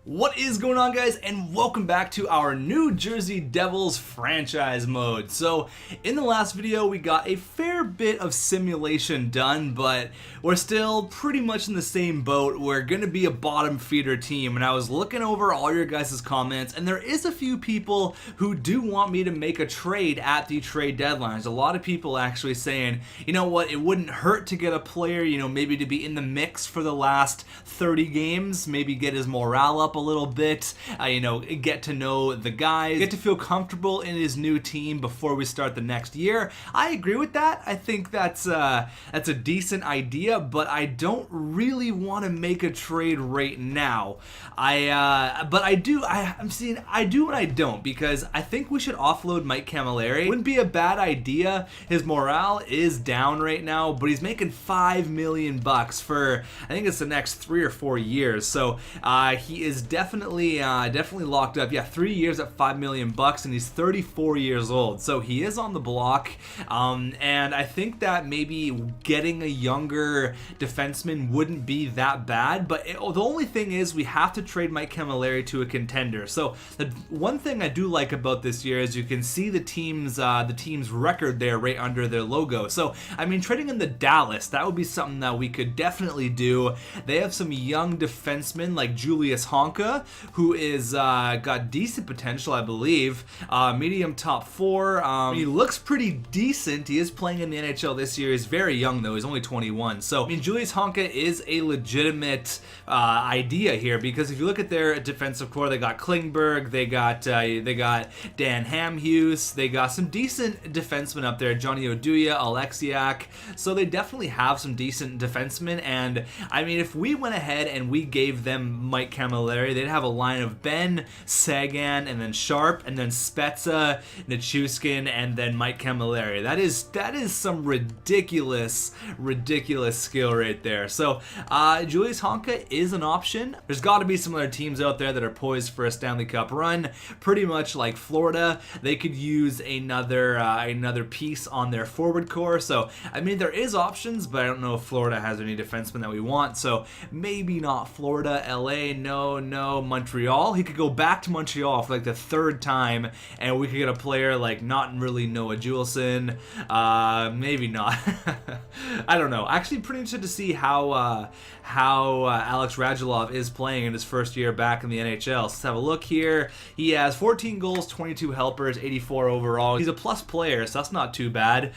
What is going on, guys, and welcome back to our New Jersey Devils franchise mode. So in the last video we got a fair bit of simulation done, but we're still pretty much in the same boat. We're gonna be a bottom feeder team, and I was looking over all your guys' comments, and there is a few people who do want me to make a trade at the trade deadlines. A lot of people actually saying, you know what, it wouldn't hurt to get a player, maybe to be in the mix for the last 30 games, maybe get his morale up a little bit, get to know the guys, get to feel comfortable in his new team before we start the next year. I agree with that. I think that's a decent idea, but I don't really want to make a trade right now. I do and I don't, because I think we should offload Mike Camilleri. Wouldn't be a bad idea. His morale is down right now, but he's making $5 million for, I think it's the next 3 or 4 years. So he is definitely locked up. Yeah, 3 years at $5 million, and he's 34 years old. So he is on the block, and I think that maybe getting a younger defenseman wouldn't be that bad. But the only thing is we have to trade Mike Camilleri to a contender. So the one thing I do like about this year is you can see the team's record there right under their logo. So I mean, trading in the Dallas, that would be something that we could definitely do. They have some young defensemen like Julius Honka, who is got decent potential, I believe. Medium top 4. He looks pretty decent. He is playing in the NHL this year. He's very young though. He's only 21. So I mean, Julius Honka is a legitimate idea here, because if you look at their defensive core, they got Klingberg, they got Dan Hamhuis, they got some decent defensemen up there, Johnny Oduya, Alexiak. So they definitely have some decent defensemen, and I mean, if we went ahead and we gave them Mike Camilleri, they'd have a line of Ben, Sagan, and then Sharp, and then Spezza, Nichushkin, and then Mike Camilleri. That is some ridiculous skill right there. So Julius Honka is an option. There's got to be some other teams out there that are poised for a Stanley Cup run, pretty much like Florida. They could use another piece on their forward core. So I mean, there is options, but I don't know if Florida has any defensemen that we want. So maybe not Florida. LA, no. Montreal, he could go back to Montreal for like the third time, and we could get a player like not really Noah Juleson. Maybe not. I don't know. Actually, pretty interested to see how Alex Radulov is playing in his first year back in the NHL. Let's have a look here. He has 14 goals, 22 helpers, 84 overall. He's a plus player, so that's not too bad.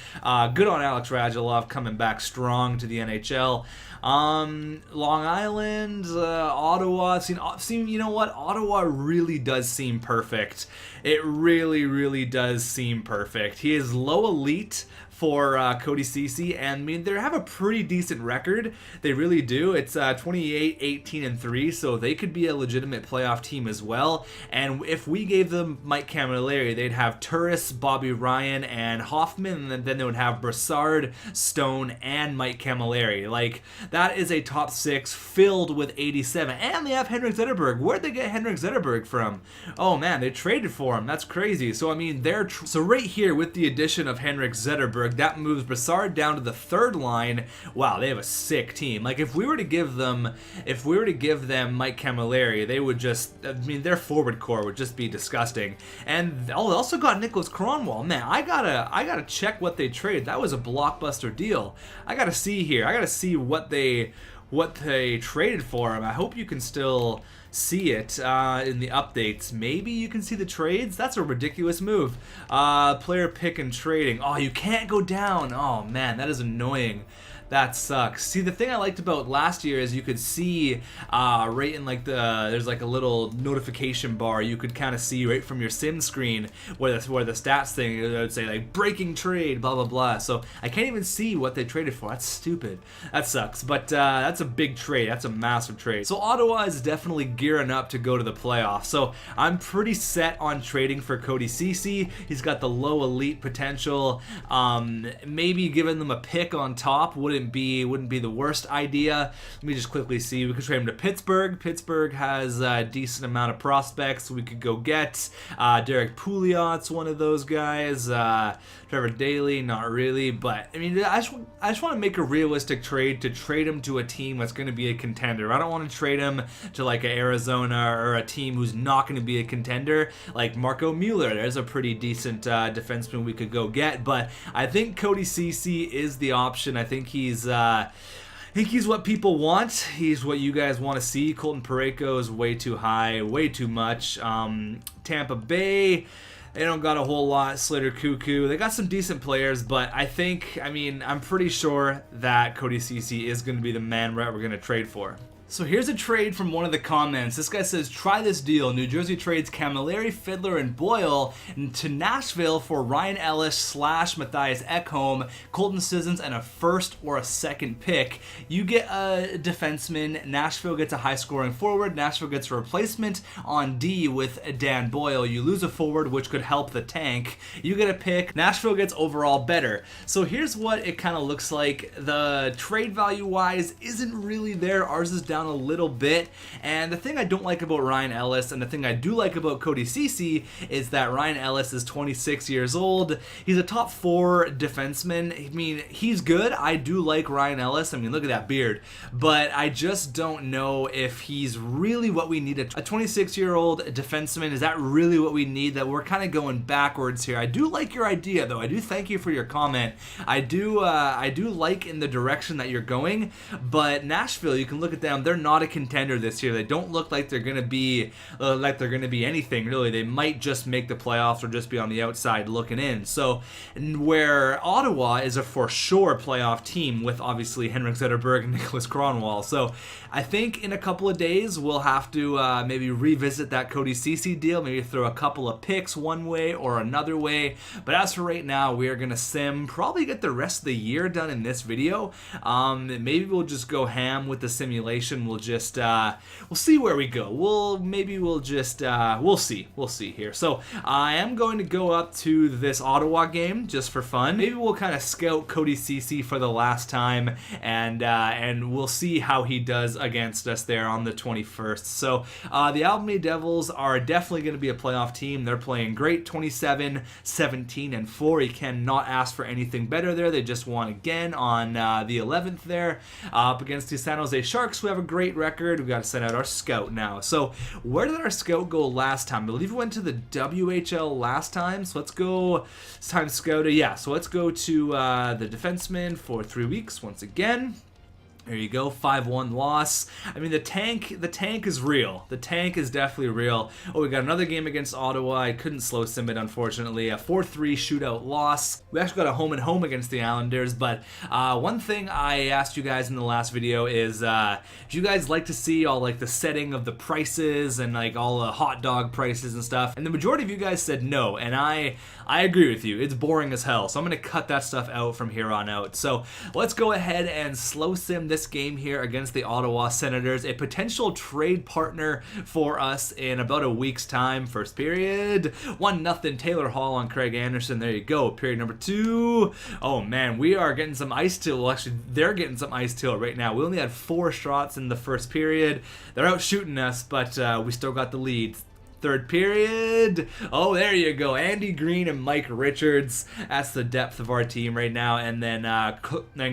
Good on Alex Radulov coming back strong to the NHL. Long Island, Ottawa. You know what? Ottawa really does seem perfect. It really does seem perfect. He is low elite for Cody Ceci, and I mean, they have a pretty decent record. They really do. It's 28, 18, and 3, so they could be a legitimate playoff team as well. And if we gave them Mike Camilleri, they'd have Turris, Bobby Ryan, and Hoffman, and then they would have Brassard, Stone, and Mike Camilleri. Like, that is a top 6 filled with 87. And they have Henrik Zetterberg. Where'd they get Henrik Zetterberg from? Oh man, they traded for him. That's crazy. So I mean, so right here with the addition of Henrik Zetterberg, that moves Brassard down to the third line. Wow, they have a sick team. Like, if we were to give them Mike Camilleri, they would just, I mean, their forward core would just be disgusting. And they also got Nicholas Kronwall. Man, I gotta check what they traded. That was a blockbuster deal. I gotta see here. I gotta see what they traded for him. I hope you can still see it in the updates. Maybe you can see the trades. That's a ridiculous move. Player pick and trading. Oh, you can't go down. Oh man, that is annoying. That sucks. See, the thing I liked about last year is you could see right in like there's like a little notification bar you could kind of see right from your sim screen where the stats thing would say like breaking trade, blah blah blah. So I can't even see what they traded for. That's stupid. That sucks. But that's a big trade. That's a massive trade. So Ottawa is definitely gearing up to go to the playoffs. So I'm pretty set on trading for Cody Ceci. He's got the low elite potential. Maybe giving them a pick on top wouldn't wouldn't be the worst idea. Let me just quickly see. We could trade him to Pittsburgh. Pittsburgh has a decent amount of prospects we could go get. Derek Pouliot's one of those guys. Trevor Daley, not really, but I mean, I just want to make a realistic trade to trade him to a team that's going to be a contender. I don't want to trade him to like a Arizona or a team who's not going to be a contender, like Marco Mueller. There's a pretty decent defenseman we could go get, but I think Cody Ceci is the option. I think he's what people want. He's what you guys want to see. Colton Parayko is way too high, way too much. Tampa Bay, they don't got a whole lot. Slater Cuckoo, they got some decent players, but I'm pretty sure that Cody Ceci is going to be the man we're going to trade for. So here's a trade from one of the comments. This guy says, try this deal. New Jersey trades Camilleri, Fiddler, and Boyle to Nashville for Ryan Ellis / Matthias Ekholm, Colton Sissons, and a first or a second pick. You get a defenseman. Nashville gets a high-scoring forward. Nashville gets a replacement on D with Dan Boyle. You lose a forward, which could help the tank. You get a pick. Nashville gets overall better. So here's what it kind of looks like. The trade value-wise isn't really there. Ours is down a little bit, and the thing I don't like about Ryan Ellis and the thing I do like about Cody Ceci is that Ryan Ellis is 26 years old. He's a top 4 defenseman. I mean, he's good. I do like Ryan Ellis. I mean, look at that beard, but I just don't know if he's really what we need. A 26-year-old defenseman, is that really what we need? That we're kind of going backwards here. I do like your idea, though. I do thank you for your comment. I do like in the direction that you're going, but Nashville, you can look at them. They're not a contender this year. They don't look like they're going to be anything really. They might just make the playoffs or just be on the outside looking in. So where Ottawa is a for sure playoff team with obviously Henrik Zetterberg and Nicholas Kronwall. So I think in a couple of days we'll have to maybe revisit that Cody Ceci deal, maybe throw a couple of picks one way or another way. But as for right now, we are going to sim, probably get the rest of the year done in this video. Maybe we'll just go ham with the simulation. We'll just we'll see where we go. We'll see here. So I am going to go up to this Ottawa game just for fun. Maybe we'll kind of scout Cody Ceci for the last time, and we'll see how he does against us there on the 21st. So the Albany Devils are definitely going to be a playoff team. They're playing great, 27, 17, and 4. You cannot ask for anything better there. They just won again on the 11th there up against the San Jose Sharks, who have a great record. We've got to send out our scout now. So where did our scout go last time? I believe we went to the WHL last time. So let's go. It's time scout. Yeah, so let's go to the defenseman for 3 weeks once again. There you go, 5-1 loss. I mean, the tank is real. The tank is definitely real. Oh, we got another game against Ottawa. I couldn't slow sim it, unfortunately. A 4-3 shootout loss. We actually got a home and home against the Islanders, but one thing I asked you guys in the last video is, do you guys like to see all like the setting of the prices and like all the hot dog prices and stuff? And the majority of you guys said no, and I agree with you. It's boring as hell, so I'm going to cut that stuff out from here on out. So let's go ahead and slow sim this game here against the Ottawa Senators, a potential trade partner for us in about a week's time. First period, 1-0 Taylor Hall on Craig Anderson. There you go. Period number 2. Oh man, we are getting some ice till. Well, actually, they're getting some ice till right now. We only had 4 shots in the first period. They're out shooting us, but we still got the lead. Third period. Oh, there you go. Andy Green and Mike Richards. That's the depth of our team right now. And then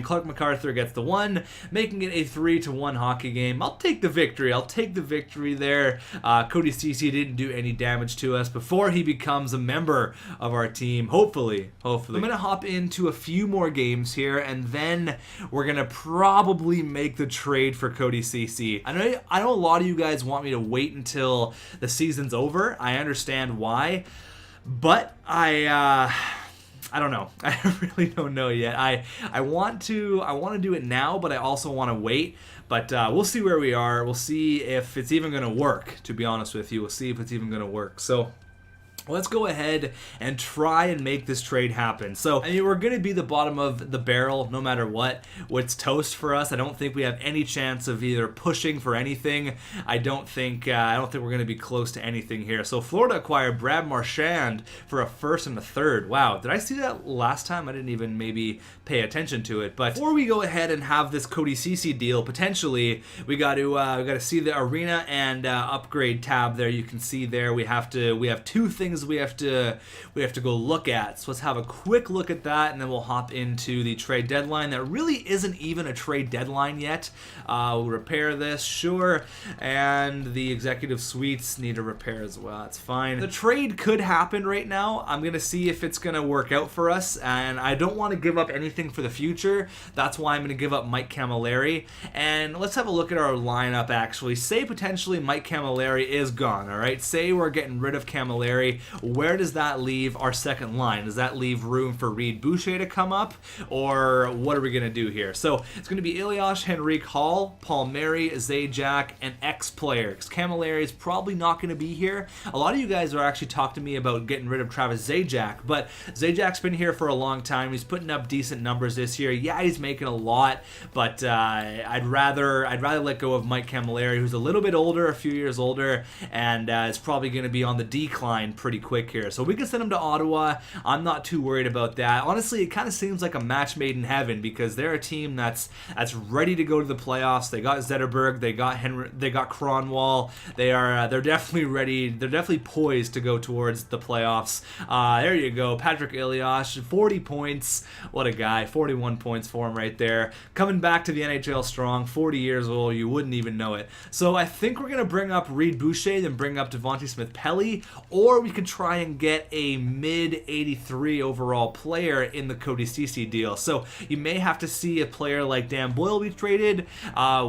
Clark MacArthur gets the 1, making it a 3-1 hockey game. I'll take the victory. I'll take the victory there. Cody Ceci didn't do any damage to us before he becomes a member of our team. Hopefully. I'm going to hop into a few more games here, and then we're going to probably make the trade for Cody Ceci. I know a lot of you guys want me to wait until the season's over. I understand why, but I don't know. I really don't know yet. I want to do it now, but I also want to wait. But we'll see where we are. We'll see if it's even going to work, to be honest with you. We'll see if it's even going to work. So let's go ahead and try and make this trade happen. So, I mean, we're going to be the bottom of the barrel no matter what. It's toast for us. I don't think we have any chance of either pushing for anything. I don't think we're going to be close to anything here. So, Florida acquired Brad Marchand for a first and a third. Wow, did I see that last time? I didn't even maybe pay attention to it. But before we go ahead and have this Cody Ceci deal, potentially, we got to see the arena and upgrade tab there. You can see there we have two things we have to go look at. So let's have a quick look at that, and then we'll hop into the trade deadline. That really isn't even a trade deadline yet. We'll repair this, sure, and the executive suites need a repair as well. That's fine. The trade could happen right now. I'm gonna see if it's gonna work out for us, and I don't want to give up anything for the future. That's why I'm gonna give up Mike Camilleri. And let's have a look at our lineup. Actually, say potentially Mike Camilleri is gone. All right, say we're getting rid of Camilleri. Where does that leave our second line? Does that leave room for Reed Boucher to come up, or what are we going to do here? So it's going to be Elias, Henrique, Hall, Palmieri, Zajac, and X-Player, because Camilleri is probably not going to be here. A lot of you guys are actually talking to me about getting rid of Travis Zajac, but Zajac's been here for a long time. He's putting up decent numbers this year. Yeah, he's making a lot, but I'd rather let go of Mike Camilleri, who's a little bit older, a few years older, and is probably going to be on the decline pretty quick here. So we can send him to Ottawa. I'm not too worried about that. Honestly, it kind of seems like a match made in heaven, because they're a team that's ready to go to the playoffs. They got Zetterberg, they got Cronwall. They're definitely ready. They're definitely poised to go towards the playoffs. There you go, Patrick Elias, 40 points. What a guy! 41 points for him right there. Coming back to the NHL strong, 40 years old. You wouldn't even know it. So I think we're gonna bring up Reed Boucher, then bring up Devontae Smith-Pelly, or we could try and get a mid 83 overall player in the Cody Ceci deal. So you may have to see a player like Dan Boyle be traded,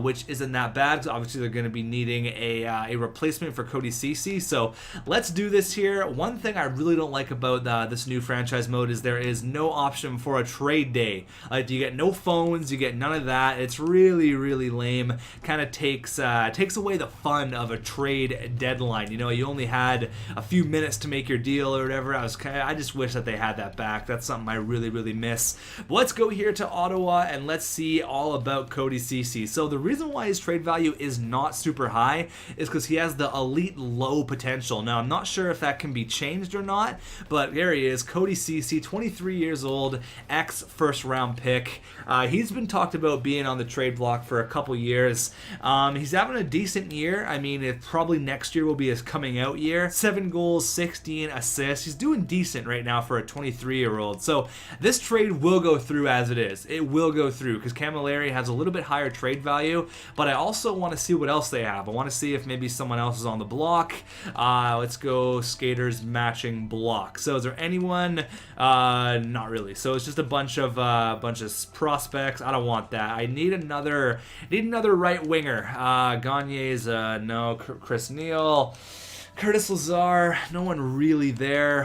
which isn't that bad, because obviously they're going to be needing a replacement for Cody Ceci. So let's do this here. One thing I really don't like about this new franchise mode is there is no option for a trade day. You get no phones, you get none of that. It's really, really lame. Kind of takes away the fun of a trade deadline. You know, you only had a few minutes to make your deal or whatever. I just wish that they had that back. That's something I really, really miss. But let's go here to Ottawa and let's see all about Cody Ceci. So the reason why his trade value is not super high is because he has the elite low potential. Now, I'm not sure if that can be changed or not, but there he is, Cody Ceci, 23 years old, ex-first round pick. He's been talked about being on the trade block for a couple years. He's having a decent year. I mean, probably next year will be his coming out year. 7 goals, 16 assists. He's doing decent right now for a 23-year-old. So this trade will go through as it is. It will go through because Camilleri has a little bit higher trade value, but I also want to see what else they have. I want to see if maybe someone else is on the block. Let's go skaters matching block. So is there anyone? Not really. So it's just a bunch of prospects. I don't want that. I need another right winger. Gagne's no. Chris Neal. Curtis Lazar, no one really there.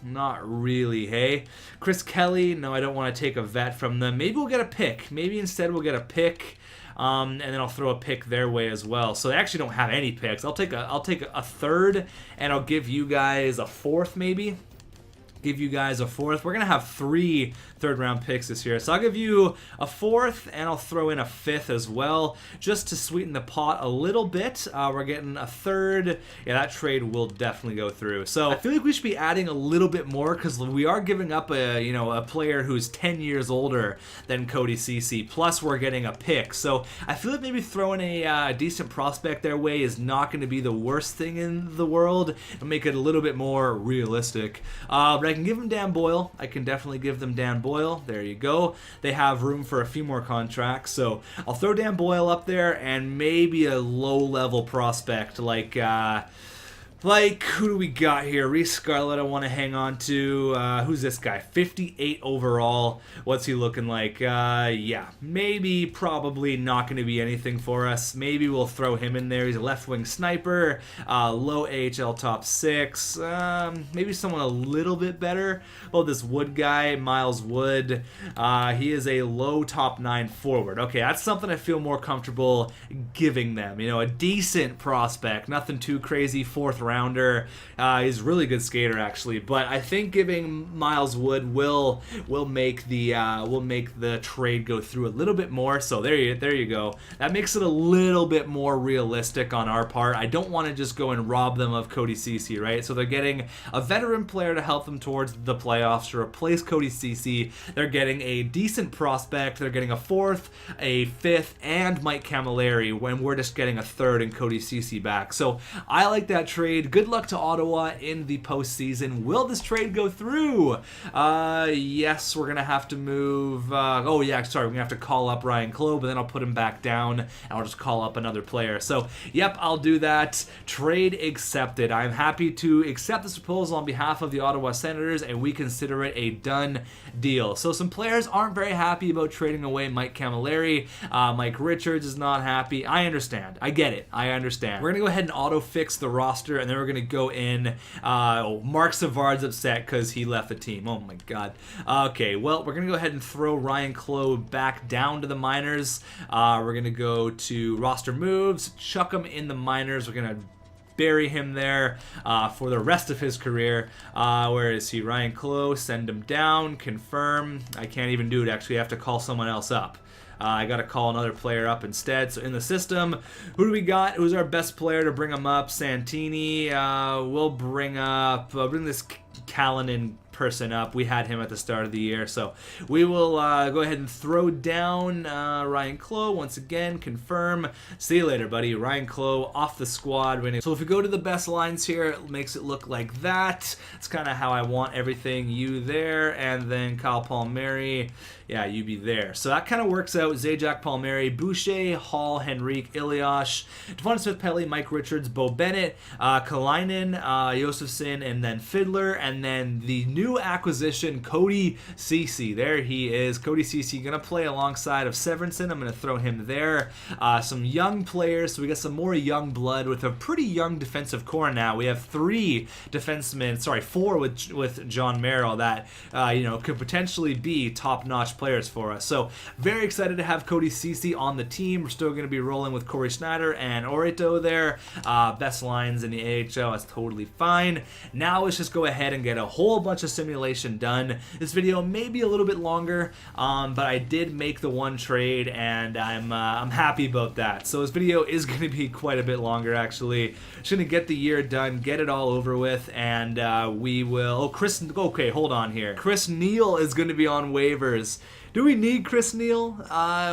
Not really, hey? Chris Kelly, no, I don't want to take a vet from them. Maybe we'll get a pick. Maybe instead we'll get a pick, and then I'll throw a pick their way as well. So they actually don't have any picks. I'll take a third, and I'll give you guys a fourth, maybe. Give you guys a fourth. We're gonna have 3 third-round picks this year, so I'll give you a fourth, and I'll throw in a fifth as well, just to sweeten the pot a little bit. We're getting a third. Yeah, that trade will definitely go through. So I feel like we should be adding a little bit more because we are giving up a player who's 10 years older than Cody Ceci. Plus, we're getting a pick. So I feel like maybe throwing a decent prospect their way is not going to be the worst thing in the world. It'll make it a little bit more realistic. But I can give them Dan Boyle. I can definitely give them Dan Boyle. There you go. They have room for a few more contracts, so I'll throw Dan Boyle up there and maybe a low-level prospect like who do we got here? Reece Scarlett I want to hang on to. Who's this guy? 58 overall. What's he looking like? Yeah, maybe probably not going to be anything for us. Maybe we'll throw him in there. He's a left-wing sniper. Low AHL top 6. Maybe someone a little bit better. Oh, this Wood guy, Miles Wood. He is a low top 9 forward. Okay, that's something I feel more comfortable giving them. You know, a decent prospect. Nothing too crazy. 4th round. rounder. He's a really good skater actually, but I think giving Miles Wood will make the trade go through a little bit more. So there you go. That makes it a little bit more realistic on our part. I don't want to just go and rob them of Cody Ceci, right? So they're getting a veteran player to help them towards the playoffs to replace Cody Ceci. They're getting a decent prospect. They're getting a 4th, a 5th, and Mike Camilleri, when we're just getting a 3rd and Cody Ceci back. So I like that trade. Good luck to Ottawa in the postseason. Will this trade go through? Yes, we're gonna have to move. Oh yeah, sorry, we're gonna have to call up Ryan Clough, but then I'll put him back down and I'll just call up another player. So yep, I'll do that. Trade accepted. I'm happy to accept this proposal on behalf of the Ottawa Senators, and we consider it a done deal. So some players aren't very happy about trading away Mike Camilleri. Mike Richards is not happy. I understand. I get it. I understand. We're gonna go ahead and auto fix the roster, and then we're gonna go in. Mark Savard's upset because he left the team. Oh my god. Okay, well, we're gonna go ahead and throw Ryan Clough back down to the minors. We're gonna go to roster moves, chuck him in the minors. We're gonna bury him there for the rest of his career. Where is he? Ryan Clough, send him down, confirm. I can't even do it actually. I have to call someone else up. I got to call another player up instead. So in the system, who do we got? Who's our best player to bring him up? Santini. We'll bring this Kalinin person up. We had him at the start of the year, so we will go ahead and throw down Ryan Clough once again. Confirm. See you later, buddy. Ryan Clough off the squad. So if we go to the best lines here, it makes it look like that. It's kind of how I want everything. You there, and then Kyle Palmieri. Yeah, you be there. So that kind of works out. Zajac, Palmieri, Boucher, Hall, Henrique, Iliash, Devon Smith-Pelly, Mike Richards, Bo Bennett, Kalinin, Josefson, and then Fiddler, and then the new acquisition, Cody Ceci. There he is. Cody Ceci going to play alongside of Severinson. I'm going to throw him there. Some young players. So we got some more young blood with a pretty young defensive core now. We have 3 defensemen, sorry, 4 with John Merrill that, could potentially be top-notch players for us. So very excited to have Cody Ceci on the team. We're still going to be rolling with Corey Schneider and Orito there. Best lines in the AHL. That's totally fine. Now let's just go ahead and get a whole bunch of simulation done. This video may be a little bit longer, but I did make the one trade, and I'm happy about that. So this video is going to be quite a bit longer actually. Just going to get the year done, get it all over with, and we will. Okay, hold on here. Chris Neal is going to be on waivers. Do we need Chris Neal?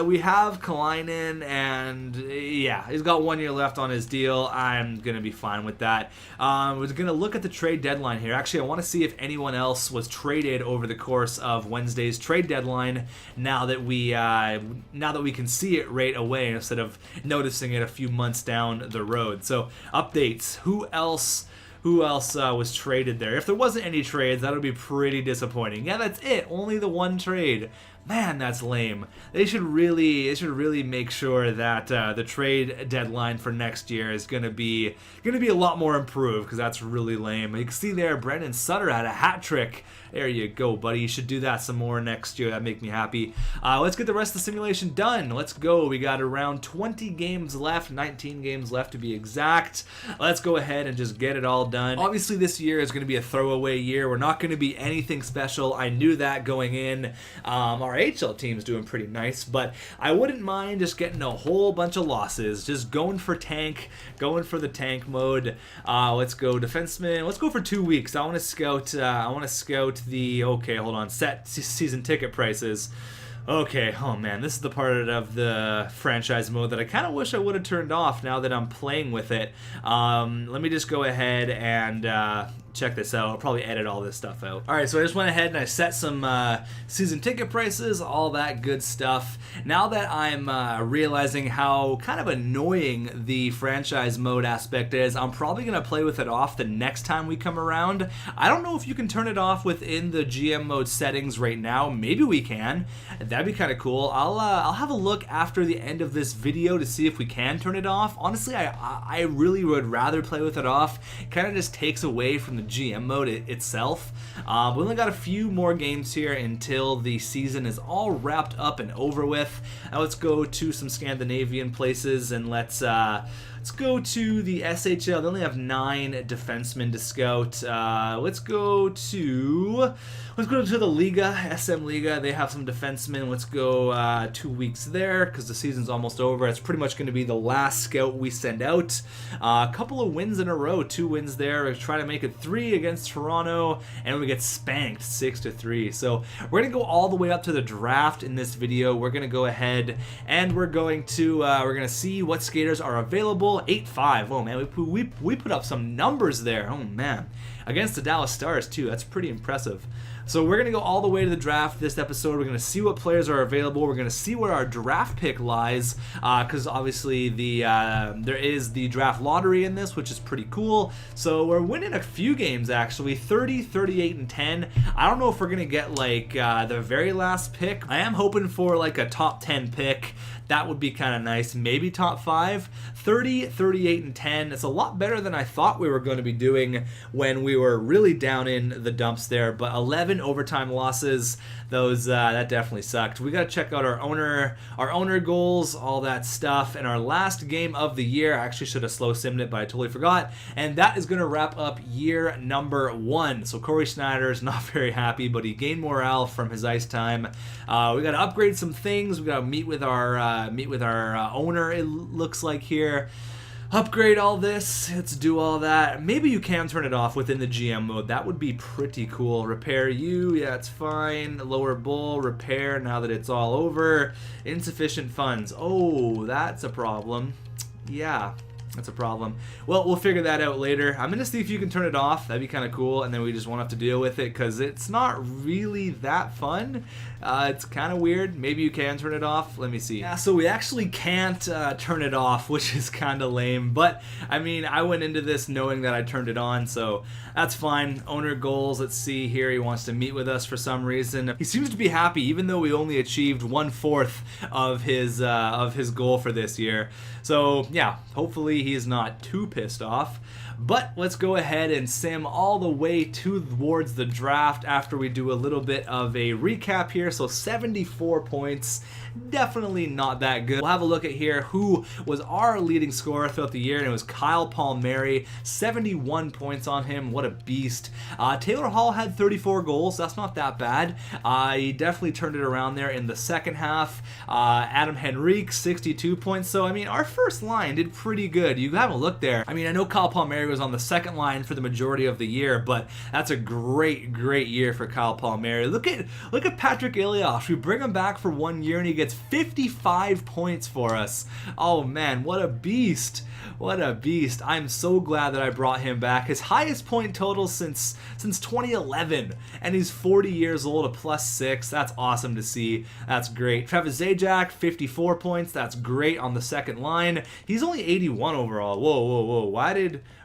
We have Kalinin, and yeah, he's got 1 year left on his deal. I'm going to be fine with that. We're going to look at the trade deadline here. Actually, I want to see if anyone else was traded over the course of Wednesday's trade deadline now that we can see it right away instead of noticing it a few months down the road. So updates. Who else was traded there? If there wasn't any trades, that would be pretty disappointing. Yeah, that's it. Only the one trade. Man, that's lame. They should really make sure that the trade deadline for next year is gonna be a lot more improved, because that's really lame. You can see there, Brendan Sutter had a hat trick. There you go, buddy. You should do that some more next year. That'd make me happy. Let's get the rest of the simulation done. Let's go. We got around 20 games left, 19 games left to be exact. Let's go ahead and just get it all done. Obviously, this year is going to be a throwaway year. We're not going to be anything special. I knew that going in. Our HL team's doing pretty nice, but I wouldn't mind just getting a whole bunch of losses. Just going for the tank mode. Let's go defenseman. Let's go for 2 weeks. I want to scout the, okay, hold on, set season ticket prices. Okay, oh man, this is the part of the franchise mode that I kind of wish I would have turned off now that I'm playing with it. Let me just go ahead and check this out. I'll probably edit all this stuff out. Alright, so I just went ahead and I set some season ticket prices, all that good stuff. Now that I'm realizing how kind of annoying the franchise mode aspect is, I'm probably going to play with it off the next time we come around. I don't know if you can turn it off within the GM mode settings right now. Maybe we can. That'd be kind of cool. I'll have a look after the end of this video to see if we can turn it off. Honestly, I really would rather play with it off. It kind of just takes away from the GM mode itself. We only got a few more games here until the season is all wrapped up and over with. Now let's go to some Scandinavian places and let's Let's go to the SHL. They only have 9 defensemen to scout. Let's go to the Liga, SM Liga. They have some defensemen. Let's go 2 weeks there because the season's almost over. It's pretty much going to be the last scout we send out. A couple of wins in a row, 2 wins there. We're trying to make it 3 against Toronto, and we get spanked 6-3. So we're going to go all the way up to the draft in this video. We're going to go ahead and we're going to see what skaters are available. 8-5. Oh man, we put up some numbers there. Oh man, against the Dallas Stars too. That's pretty impressive. So we're going to go all the way to the draft this episode. We're going to see what players are available. We're going to see where our draft pick lies, because obviously there is the draft lottery in this, which is pretty cool. So we're winning a few games actually, 30, 38, and 10. I don't know if we're going to get like the very last pick. I am hoping for like a top 10 pick. That would be kind of nice. Maybe top 5. 30, 38, and 10. It's a lot better than I thought we were going to be doing when we were really down in the dumps there. But 11 overtime losses, those that definitely sucked. We got to check out our owner goals, all that stuff. And our last game of the year, I actually should have slow simmed it, but I totally forgot. And that is going to wrap up year number 1. So Corey Schneider is not very happy, but he gained morale from his ice time. We got to upgrade some things. We got to meet with our owner, it looks like here. Upgrade all this. Let's do all that. Maybe you can turn it off within the GM mode. That would be pretty cool. Repair you. Yeah, it's fine. Lower bull. Repair now that it's all over. Insufficient funds. Oh, that's a problem. Yeah. That's a problem. Well, we'll figure that out later. I'm going to see if you can turn it off. That'd be kind of cool. And then we just won't have to deal with it because it's not really that fun. It's kind of weird. Maybe you can turn it off. Let me see. Yeah, so we actually can't turn it off, which is kind of lame. But, I mean, I went into this knowing that I turned it on, so that's fine. Owner goals. Let's see here. He wants to meet with us for some reason. He seems to be happy, even though we only achieved 1/4 of his goal for this year. So, yeah, hopefully he's not too pissed off. But let's go ahead and sim all the way towards the draft after we do a little bit of a recap here. So 74 points, definitely not that good. We'll have a look at here who was our leading scorer throughout the year, and it was Kyle Palmieri, 71 points on him. What a beast. Taylor Hall had 34 goals. That's not that bad. He definitely turned it around there in the second half. Adam Henrique, 62 points. So, I mean, our first line did pretty good. You have a look there. I mean, I know Kyle Palmieri was on the second line for the majority of the year, but that's a great year for Kyle Palmieri. Look at Patrick Ilioff. We bring him back for 1 year and he gets 55 points for us. Oh man, what a beast. What a beast. I'm so glad that I brought him back. His highest point total since 2011, and he's 40 years old, a +6. That's awesome to see. That's great. Travis Zajac, 54 points. That's great on the second line. He's only 81 overall. Whoa.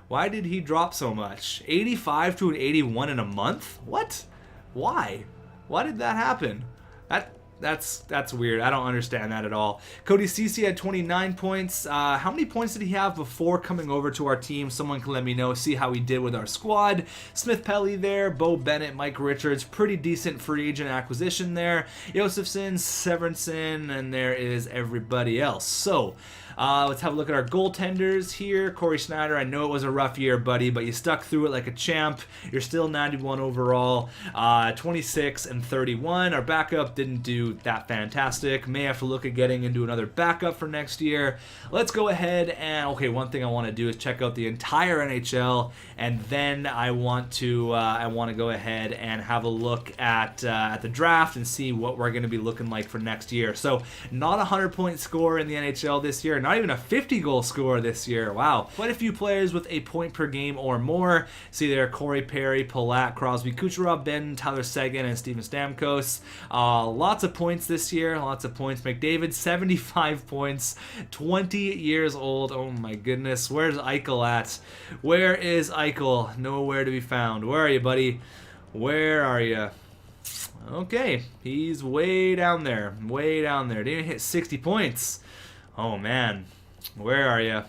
Why did he drop so much? 85 to an 81 in a month? What? Why? Why did that happen? That's weird. I don't understand that at all. Cody Ceci had 29 points. How many points did he have before coming over to our team? Someone can let me know, see how he did with our squad. Smith Pelly there, Bo Bennett, Mike Richards, pretty decent free agent acquisition there. Josefson, Severinson, and there is everybody else. So, let's have a look at our goaltenders here. Corey Schneider, I know it was a rough year, buddy, but you stuck through it like a champ. You're still 91 overall, 26 and 31. Our backup didn't do that fantastic. May have to look at getting into another backup for next year. Let's go ahead and, okay, one thing I want to do is check out the entire NHL, and then I want to go ahead and have a look at the draft and see what we're going to be looking like for next year. So, not a 100-point score in the NHL this year. Not even a 50-goal scorer this year. Wow. Quite a few players with a point per game or more. See there, Corey Perry, Palat, Crosby, Kucherov, Ben, Tyler Seguin, and Steven Stamkos. Lots of points this year. Lots of points. McDavid, 75 points. 20 years old. Oh my goodness. Where's Eichel at? Where is Eichel? Nowhere to be found. Where are you, buddy? Where are you? Okay. He's way down there. Way down there. Didn't even hit 60 points. Oh man, Where are you?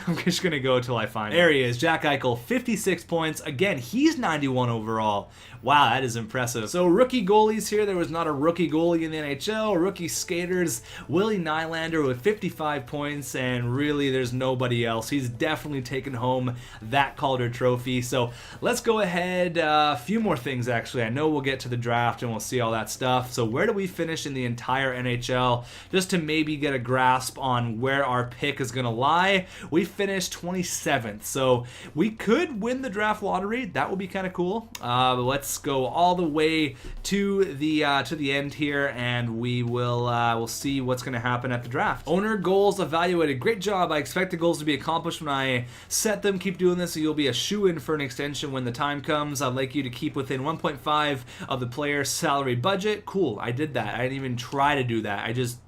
I'm just going to go until I find him. There he is, Jack Eichel, 56 points. Again, he's 91 overall. Wow, that is impressive. So rookie goalies here, there was not a rookie goalie in the NHL. Rookie skaters, Willie Nylander with 55 points, and really there's nobody else. He's definitely taken home that Calder trophy. So let's go ahead, a few more things actually. I know we'll get to the draft and we'll see all that stuff. So where do we finish in the entire NHL? Just to maybe get a grasp on where our pick is going to lie. We finished 27th, so we could win the draft lottery. That would be kind of cool. But let's go all the way to the end here, and we will we'll see what's going to happen at the draft. Owner goals evaluated. Great job. I expect the goals to be accomplished when I set them. Keep doing this, so you'll be a shoo-in for an extension when the time comes. I'd like you to keep within 1.5 of the player's salary budget. Cool. I did that. I didn't even try to do that. I just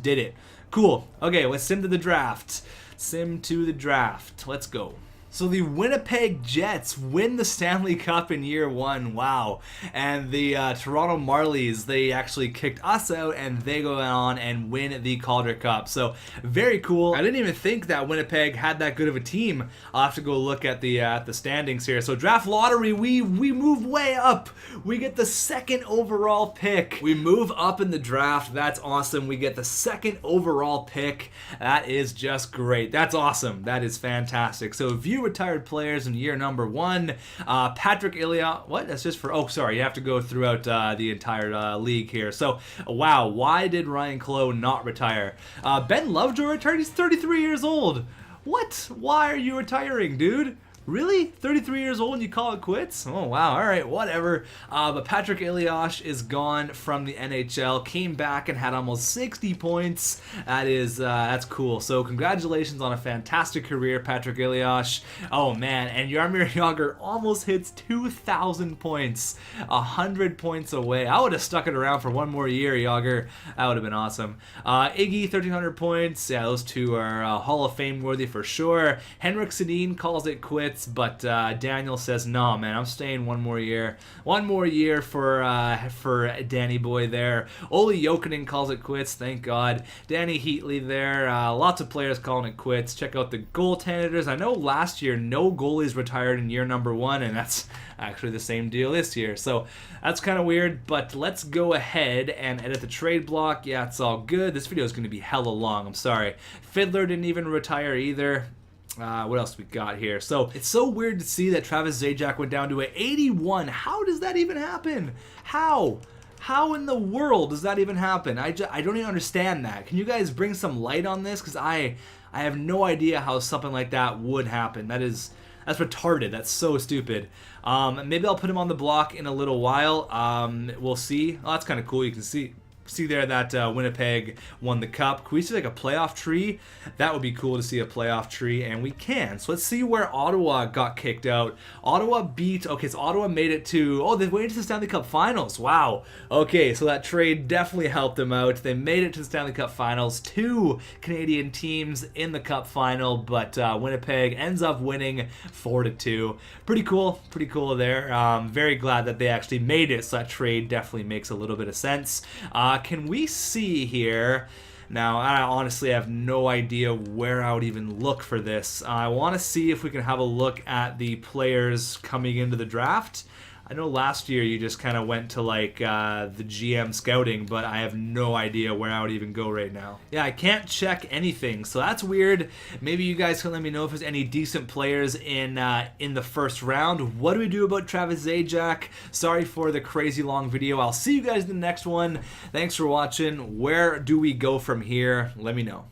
did it. Cool. Okay, let's sim to the draft. Sim to the draft. Let's go. So the Winnipeg Jets win the Stanley Cup in year one. Wow. And the Toronto Marlies, they actually kicked us out, and they go on and win the Calder Cup. So very cool. I didn't even think that Winnipeg had that good of a team. I'll have to go look at the standings here. So draft lottery, we move way up. We get the second overall pick. We move up in the draft. That's awesome. We get the second overall pick. That is just great. That's awesome. That is fantastic. So if you retired players in year number one, Patrick Ilya. What? That's just for. Oh, sorry. You have to go throughout the entire league here. So, wow. Why did Ryan Clough not retire? Ben Lovejoy retired. He's 33 years old. What? Why are you retiring, dude? Really? 33 years old and you call it quits? Oh, wow. All right, whatever. But Patrick Elias is gone from the NHL. Came back and had almost 60 points. That's cool. So congratulations on a fantastic career, Patrick Elias. Oh, man. And Jaromir Jagr almost hits 2,000 points. 100 points away. I would have stuck it around for one more year, Jagr. That would have been awesome. Iggy, 1,300 points. Yeah, those two are Hall of Fame worthy for sure. Henrik Sedin calls it quits. But Daniel says, no, man, I'm staying one more year. One more year for Danny boy there. Olli Jokinen calls it quits, thank God. Danny Heatley there. Lots of players calling it quits. Check out the goaltenders. I know last year no goalies retired in year number one, and that's actually the same deal this year. So that's kind of weird, but let's go ahead and edit the trade block. Yeah, it's all good. This video is going to be hella long. I'm sorry. Fiddler didn't even retire either. What else we got here? So it's so weird to see that Travis Zajac went down to an 81. How does that even happen? How in the world does that even happen? I don't even understand that. Can you guys bring some light on this? Because I have no idea how something like that would happen. That's retarded. That's so stupid. Maybe I'll put him on the block in a little while. We'll see. Oh, that's kind of cool. You can see there that Winnipeg won the cup. Can we see like a playoff tree? That would be cool to see a playoff tree, and we can. So let's see where Ottawa got kicked out. Ottawa so Ottawa made it to, they went to the Stanley Cup Finals. Wow. Okay, so that trade definitely helped them out. They made it to the Stanley Cup Finals. 2 Canadian teams in the Cup Final, but Winnipeg ends up winning 4-2. Pretty cool there. Very glad that they actually made it, so that trade definitely makes a little bit of sense. Can we see here? Now, I honestly have no idea where I would even look for this. I want to see if we can have a look at the players coming into the draft. I know last year you just kind of went to like the GM scouting, but I have no idea where I would even go right now. Yeah, I can't check anything, so that's weird. Maybe you guys can let me know if there's any decent players in the first round. What do we do about Travis Zajac? Sorry for the crazy long video. I'll see you guys in the next one. Thanks for watching. Where do we go from here? Let me know.